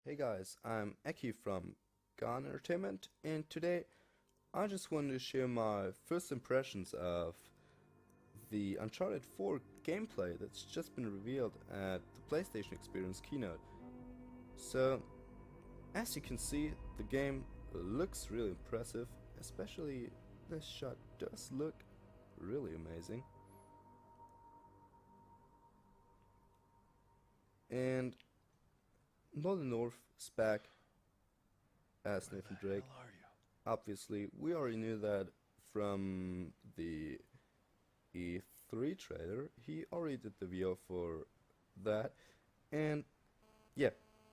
Hey guys, I'm Ecki from Gone Entertainment, and today I just wanted to share my first impressions of the Uncharted 4 gameplay that's just been revealed at the PlayStation Experience keynote. So, as you can see, the game looks really impressive, especially this shot does look really amazing. And Nolan North is back as Where the Nathan Drake. hell are you? Obviously, we already knew that from the E3 trailer. He already did the VO for that, and yeah,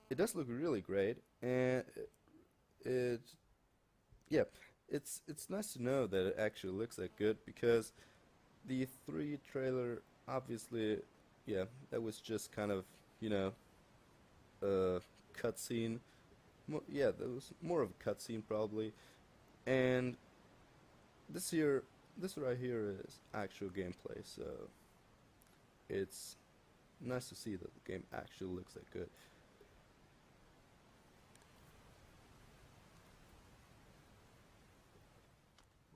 it does look really great. And it yeah, it's nice to know that it actually looks that good because the E3 trailer, obviously, yeah, that was just kind of a cutscene. Yeah, that was more of a cutscene probably, and this here, this right here is actual gameplay, so it's nice to see that the game actually looks that good.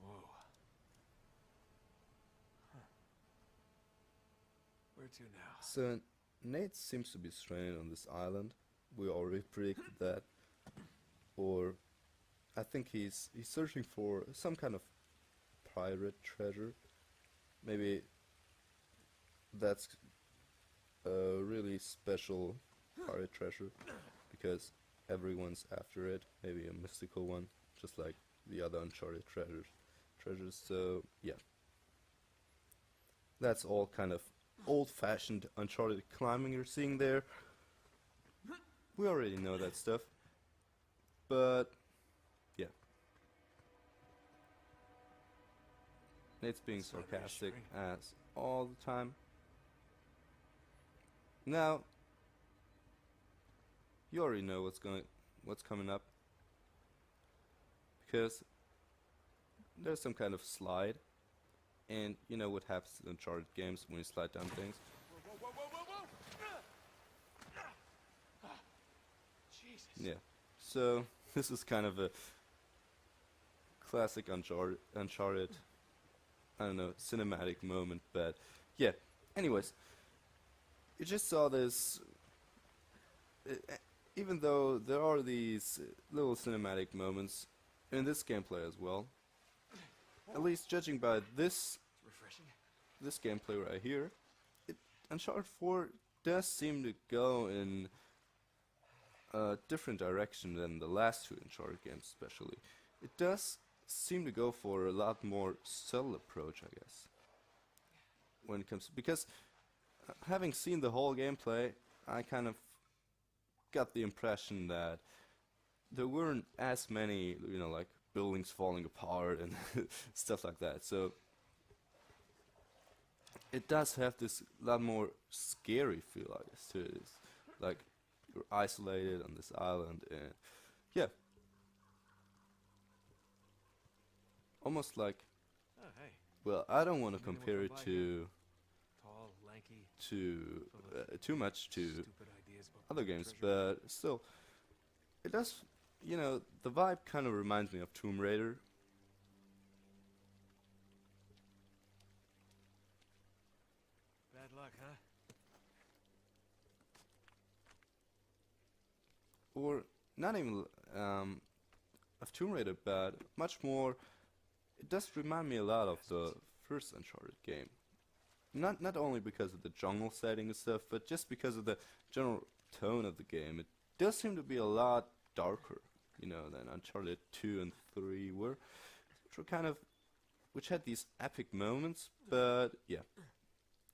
Whoa. Huh. Where to now? So Nate seems to be stranded on this island. We already predicted that, or I think he's searching for some kind of pirate treasure. Maybe that's a really special pirate treasure because everyone's after it. Maybe a mystical one, just like the other Uncharted treasures. So yeah, that's all kind of old-fashioned Uncharted climbing you're seeing there. We already know that stuff, but yeah, Nate's being It's not sarcastic reassuring. as all the time. Now, you already know what's coming up because there's some kind of slide, and you know what happens in Uncharted games when you slide down things. Whoa, whoa, whoa, whoa, whoa! Jesus. Yeah, so this is kind of a classic Uncharted, I don't know, cinematic moment, but yeah. Anyways, you just saw this. Even though there are these little cinematic moments in this gameplay as well, at least judging by It's refreshing. this gameplay right here, Uncharted 4 does seem to go in a different direction than the last two Uncharted games, especially. It does seem to go for a lot more subtle approach, I guess, when it comes to, because having seen the whole gameplay, I kind of got the impression that there weren't as many, like buildings falling apart and stuff like that. So it does have this lot more scary feel, I guess, to it. It's like you're isolated on this island, and yeah, almost like, Oh, hey. well, I don't want to Anyone compare come it by here? to Tall, lanky, to full of too much to stupid ideas about other building games, treasure. but still, it does. The vibe kind of reminds me of Tomb Raider. Bad luck, huh? Or not even of Tomb Raider, but much more. It does remind me a lot of the first Uncharted game. Not only because of the jungle setting and stuff, but just because of the general tone of the game. It does seem to be a lot darker, than Uncharted 2 and 3 were, which had these epic moments. But yeah.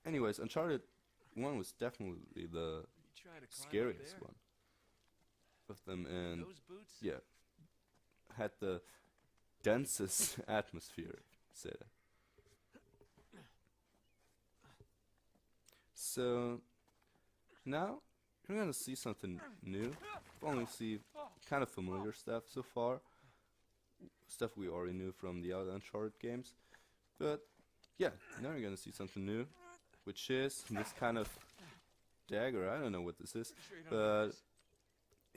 Anyways, Uncharted 1 was definitely the You trying to climb up scariest there? one of them, and Those boots? yeah, had the densest atmosphere, say that. So now you're gonna see something new. We've only seen kind of familiar stuff so far, stuff we already knew from the other Uncharted games. But yeah, now you're gonna see something new, which is this kind of dagger. I don't know what this is, Pretty sure you don't need but this.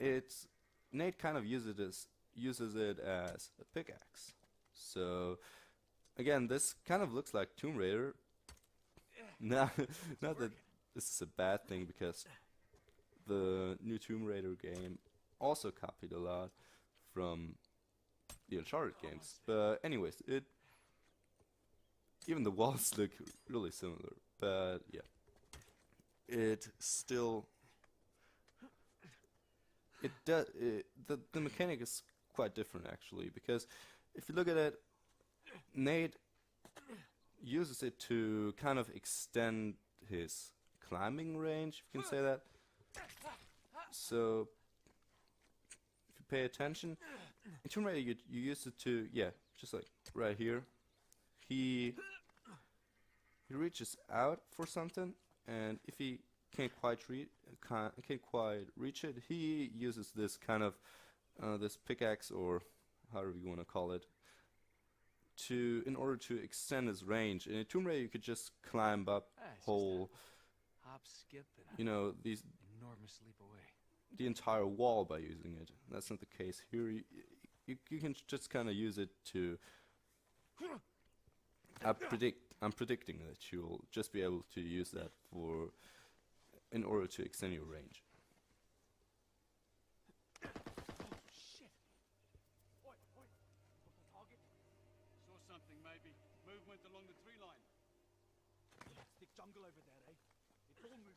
it's Nate kind of uses it as a pickaxe. So again, this kind of looks like Tomb Raider. Now, not that this is a bad thing, because the new Tomb Raider game also copied a lot from the Uncharted games. But anyways, even the walls look really similar. But yeah, it still the mechanic is quite different actually, because if you look at it, Nate uses it to kind of extend his climbing range, if you can say that. So if you pay attention, in Tomb Raider you use it to, yeah, just like right here. He reaches out for something, and if he can't quite reach it, he uses this kind of this pickaxe, or however you want to call it, in order to extend his range. In Tomb Raider, you could just climb up whole, hop, skip, and you know, enormous leap away. the entire wall by using it. That's not the case here. You can just kind of use it to. I'm predicting that you'll just be able to use that in order to extend your range. Shit! Oi, oi! Target? Saw something, maybe. Movement along the tree line. Thick jungle over there, eh? It's all moving.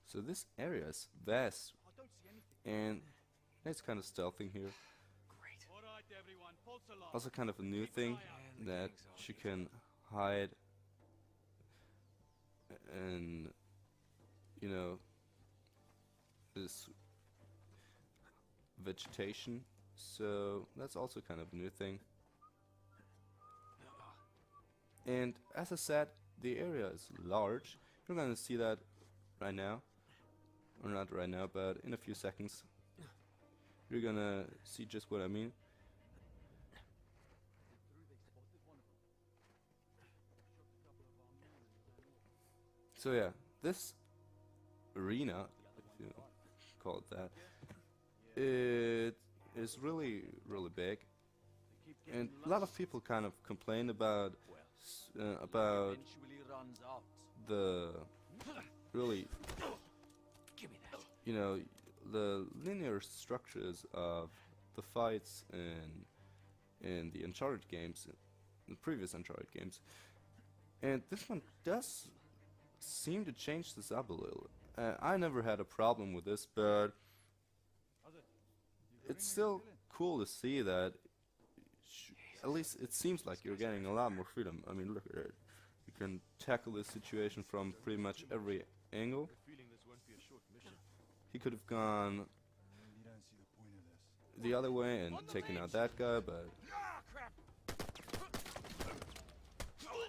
So this area is vast, I don't see anything. and it's kind of stealthing here. Great. All right, everyone, false alarm. Also kind of a new thing that you can hide in, you know, this vegetation. So that's also kind of a new thing. And as I said, the area is large. You're gonna see that right now. Or not right now, but in a few seconds. You're gonna see just what I mean. So yeah, this arena, if you call it that, it is really, really big. And a lot of people kind of complain about Eventually runs out. the really, Give me that. you know, the linear structures of the fights in the Uncharted games, in the previous Uncharted games. And this one does seem to change this up a little. I never had a problem with this, but it's still cool to see that at least it seems like you're getting a lot more freedom. I mean, look at it. You can tackle this situation from pretty much every angle. He could have gone the other way and taken out that guy, but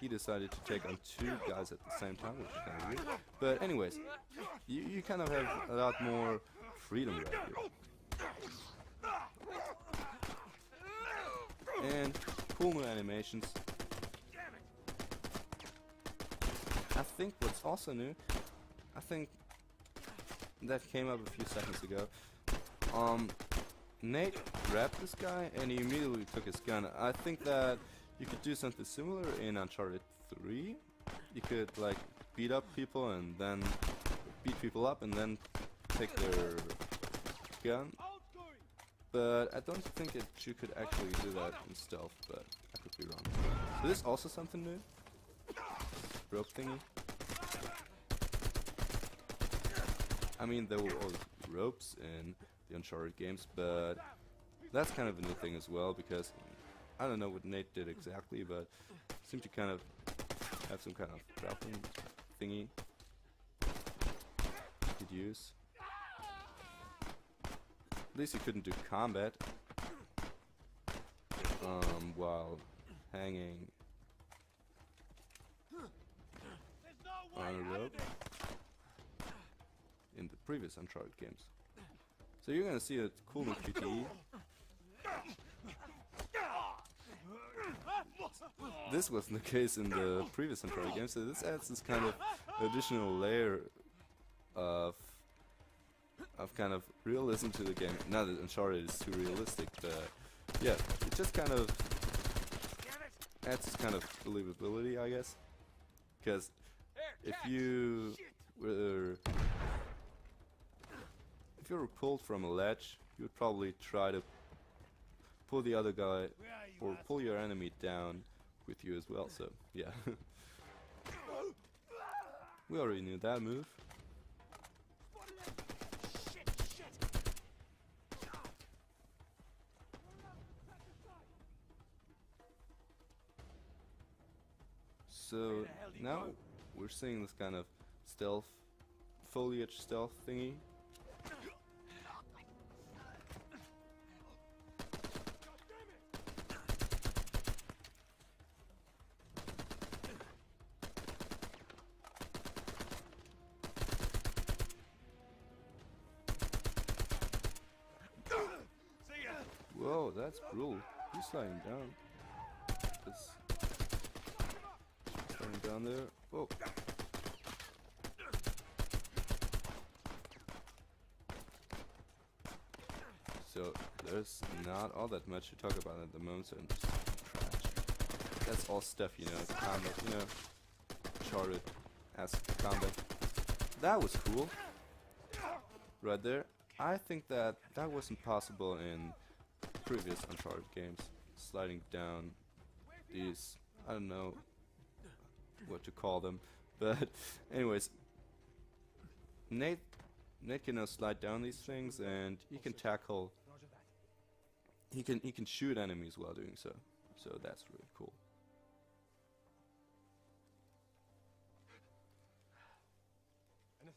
he decided to take on two guys at the same time, which is kind of weird. But anyways, you kind of have a lot more freedom right here. And cool new animations. I think what's also new, I think that came up a few seconds ago. Nate grabbed this guy and he immediately took his gun. I think that you could do something similar in Uncharted 3. You could like beat up people and then beat people up and then take their gun. But I don't think that you could actually do that in stealth, but I could be wrong. So this is also something new. Rope thingy. I mean, there were always ropes in the Uncharted games, but that's kind of a new thing as well, because I don't know what Nate did exactly, but seemed to kind of have some kind of grappling thingy you could use. At least you couldn't do combat while hanging on a rope in the previous Uncharted games. So you're gonna see a cool new QTE. This wasn't the case in the previous Uncharted games, so this adds this kind of additional layer of of kind of realism to the game. Not that Uncharted is too realistic, but yeah, it just kind of adds kind of believability, I guess. Because if you were pulled from a ledge, you would probably try to pull the other guy or pull your enemy down with you as well. So yeah, we already knew that move. So now we're seeing this kind of stealth, foliage stealth thingy. Whoa, that's brutal. He's sliding down. Sliding down there. Whoa. So there's not all that much to talk about at the moment, so I'm just trash. That's all stuff, you know, combat, you know, Uncharted-esque combat. That was cool. Right there. I think that wasn't possible in previous Uncharted games. Sliding down these, I don't know what to call them, but anyways, Nate can now slide down these things, and he can tackle. He can shoot enemies while doing so. So that's really cool.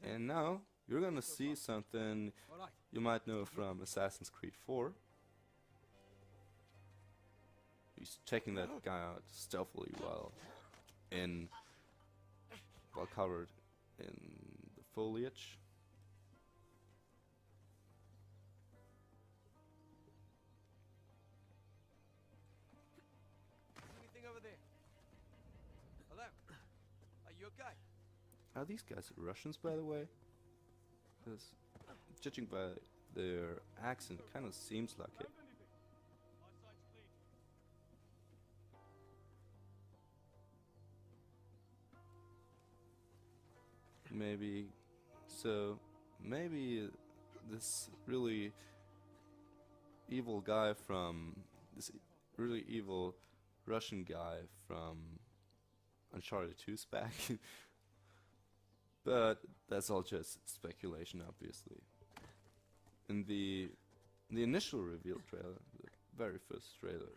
And now you're gonna see something you might know from Assassin's Creed 4. He's checking that guy out stealthily while covered in the foliage. Anything over there? Hello? Are you okay? Are these guys Russians, by the way? Because judging by their accent, it kind of seems like it. Maybe this really evil guy from this really evil Russian guy from Uncharted 2's back. But that's all just speculation, obviously. In the initial reveal trailer, the very first trailer,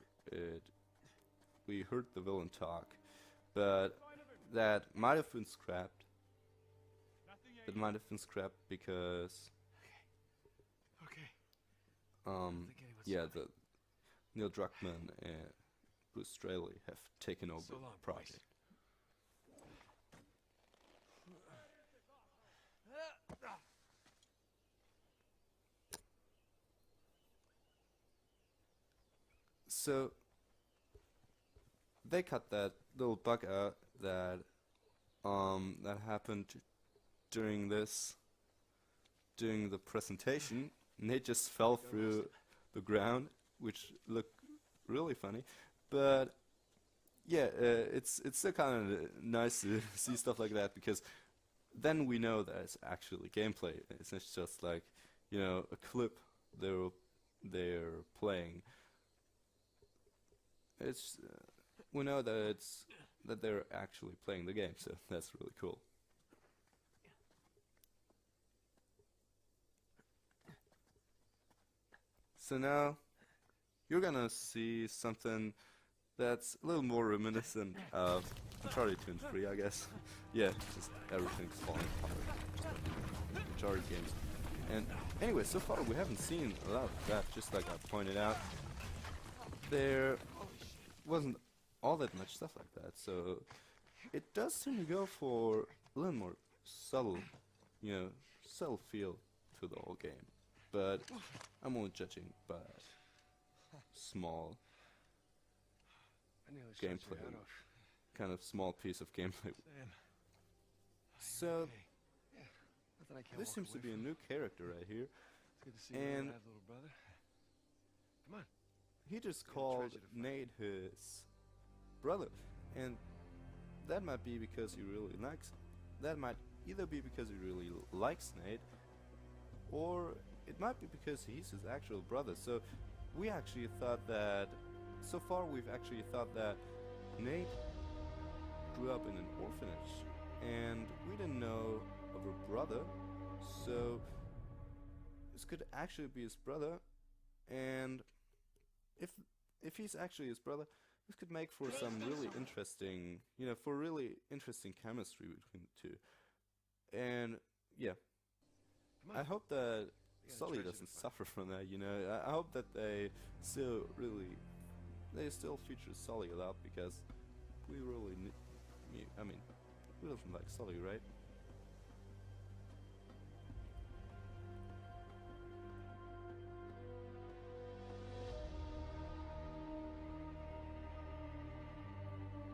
we heard the villain talk, but that might have been scrapped. It might have been scrapped because yeah, the Neil Druckmann and Bruce Straley have taken over the project. So they cut that little bug out that happened during the presentation. Nate just fell through the ground, which looked really funny. But yeah, it's still kind of nice to see stuff like that, because then we know that it's actually gameplay. It's not just like, you know, a clip they're playing. It's we know that they're actually playing the game, so that's really cool. So now you're gonna see something that's a little more reminiscent of Uncharted 2 and 3, I guess. Yeah, just everything's falling apart. Uncharted games. And anyway, so far we haven't seen a lot of that, just like I pointed out. There wasn't all that much stuff like that, so it does seem to go for a little more subtle, you know, subtle feel to the whole game. But I'm only judging by small gameplay, kind of small piece of gameplay. So Nothing I can't this walk seems to away be a from. new character right here. It's good to see you And alive, little brother. Come on. he just got a called treasure to find. Nate his brother, and that might be because he really likes. That might either be because he really likes Nate, or it might be because he's his actual brother. So we actually thought that. So far, we've actually thought that Nate grew up in an orphanage, and we didn't know of a brother. So this could actually be his brother, and if if he's actually his brother, this could make for some really interesting, for really interesting chemistry between the two. And yeah, Come on. I hope that We got a Sully treasure to doesn't find. suffer from that. I hope that they still feature Sully a lot, because we really need. I mean, who doesn't like Sully, right?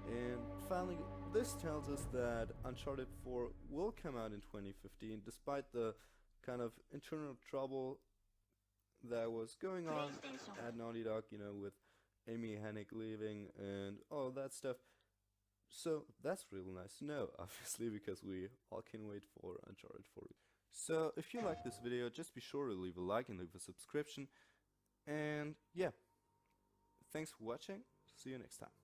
And finally, this tells us that Uncharted 4 will come out in 2015, despite the kind of internal trouble that was going on at Naughty Dog, with Amy Hennig leaving and all that stuff. So that's really nice to know, obviously, because we all can wait for Uncharted 4. So if you like this video, just be sure to leave a like and leave a subscription. And yeah, thanks for watching. See you next time.